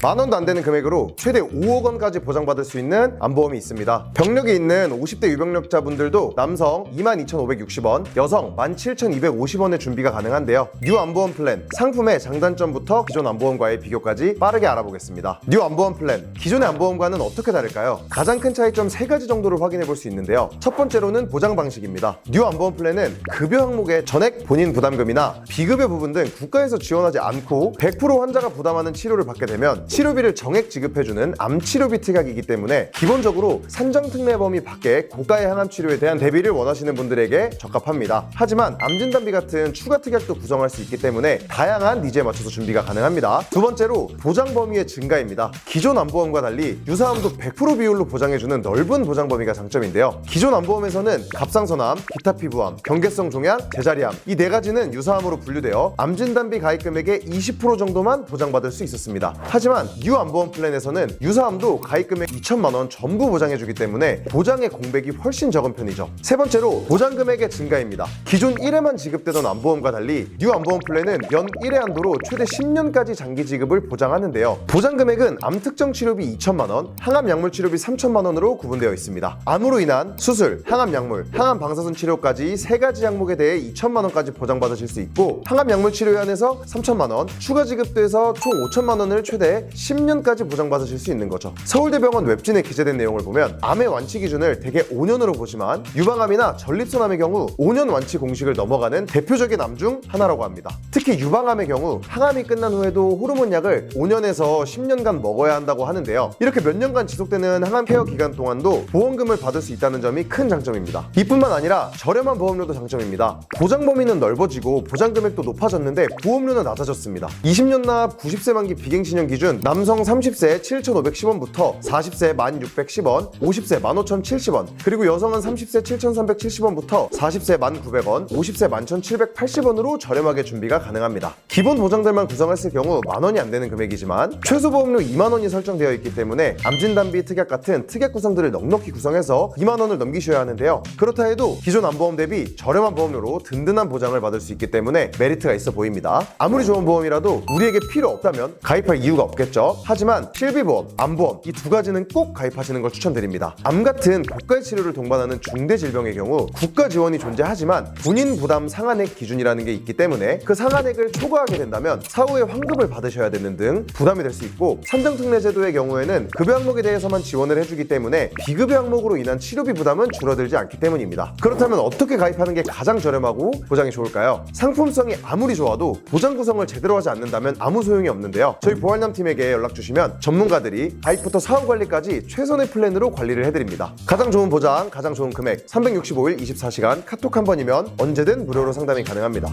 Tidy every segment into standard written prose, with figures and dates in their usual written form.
10,000원도 안 되는 금액으로 최대 5억 원까지 보장받을 수 있는 안보험이 있습니다. 병력이 있는 50대 유병력자분들도 남성 22,560원, 여성 17,250원의 준비가 가능한데요. 뉴 안보험 플랜, 상품의 장단점부터 기존 안보험과의 비교까지 빠르게 알아보겠습니다. 뉴 안보험 플랜, 기존의 안보험과는 어떻게 다를까요? 가장 큰 차이점 3가지 정도를 확인해 볼 수 있는데요. 첫 번째로는 보장 방식입니다. 뉴 안보험 플랜은 급여 항목의 전액 본인 부담금이나 비급여 부분 등 국가에서 지원하지 않고 100% 환자가 부담하는 치료를 받게 되면 치료비를 정액 지급해주는 암치료비 특약이기 때문에 기본적으로 산정특례범위 밖에 고가의 항암 치료에 대한 대비를 원하시는 분들에게 적합합니다. 하지만 암진단비 같은 추가 특약도 구성할 수 있기 때문에 다양한 니즈에 맞춰서 준비가 가능합니다. 두 번째로 보장 범위의 증가입니다. 기존 안보험과 달리 유사암도 100% 비율로 보장해주는 넓은 보장 범위가 장점인데요. 기존 안보험에서는 갑상선암, 기타 피부암, 경계성 종양, 제자리암 이 4가지는 유사암으로 분류되어 암진단비 가입 금액의 20% 정도만 보장받을 수 있었습니다. 하지만 뉴 안보험 플랜에서는 유사암도 가입 금액 2천만 원 전부 보장해주기 때문에 보장의 공백이 훨씬 적은 편이죠. 세 번째로 보장 금액의 증가입니다. 기존 1회만 지급되던 안보험과 달리 뉴 안보험 플랜은 연 1회 한도로 최대 10년까지 장기 지급을 보장하는데요. 보장 금액은 암 특정 치료비 2천만 원, 항암 약물 치료비 3천만 원으로 구분되어 있습니다. 암으로 인한 수술, 항암 약물, 항암 방사선 치료까지 3가지 항목에 대해 2천만 원까지 보장받으실 수 있고 항암 약물 치료에 한해서 3천만 원, 추가 지급돼서 총 5천만 원을 최대 10년까지 보장받으실 수 있는 거죠. 서울대병원 웹진에 기재된 내용을 보면 암의 완치 기준을 대개 5년으로 보지만 유방암이나 전립선암의 경우 5년 완치 공식을 넘어가는 대표적인 암 중 하나라고 합니다. 특히 유방암의 경우 항암이 끝난 후에도 호르몬 약을 5년에서 10년간 먹어야 한다고 하는데요. 이렇게 몇 년간 지속되는 항암 케어 기간 동안도 보험금을 받을 수 있다는 점이 큰 장점입니다. 이뿐만 아니라 저렴한 보험료도 장점입니다. 보장 범위는 넓어지고 보장 금액도 높아졌는데 보험료는 낮아졌습니다. 20년 납 90세 만기 비갱신형 기준 남성 30세 7,510원부터 40세 1,610원, 50세 15,070원, 그리고 여성은 30세 7,370원부터 40세 1,900원, 50세 11,780원으로 저렴하게 준비가 가능합니다. 기본 보장들만 구성했을 경우 만원이 안 되는 금액이지만 최소 보험료 2만 원이 설정되어 있기 때문에 암진단비 특약 같은 특약 구성들을 넉넉히 구성해서 2만 원을 넘기셔야 하는데요. 그렇다 해도 기존 암보험 대비 저렴한 보험료로 든든한 보장을 받을 수 있기 때문에 메리트가 있어 보입니다. 아무리 좋은 보험이라도 우리에게 필요 없다면 가입할 이유가 없겠죠. 하지만 실비보험, 암보험 이 2가지는 꼭 가입하시는 걸 추천드립니다. 암 같은 고가의 치료를 동반하는 중대 질병의 경우 국가 지원이 존재하지만 본인 부담 상한액 기준이라는 게 있기 때문에 그 상한액을 초과하게 된다면 사후에 환급을 받으셔야 되는 등 부담이 될 수 있고 산정특례 제도의 경우에는 급여 항목에 대해서만 지원을 해주기 때문에 비급여 항목으로 인한 치료비 부담은 줄어들지 않기 때문입니다. 그렇다면 어떻게 가입하는 게 가장 저렴하고 보장이 좋을까요? 상품성이 아무리 좋아도 보장 구성을 제대로 하지 않는다면 아무 소용이 없는데요. 저희 보안남 팀에게 연락 주시면 전문가들이 가입부터 사후 관리까지 최선의 플랜으로 관리를 해드립니다. 가장 좋은 보장, 가장 좋은 금액 365일 24시간 카톡 한 번이면 언제든 무료로 상담이 가능합니다.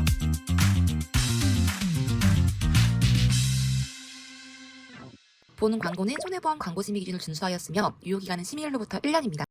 보는 광고는 손해보험 광고심의 기준을 준수하였으며 유효기간은 심의일로부터 1년입니다.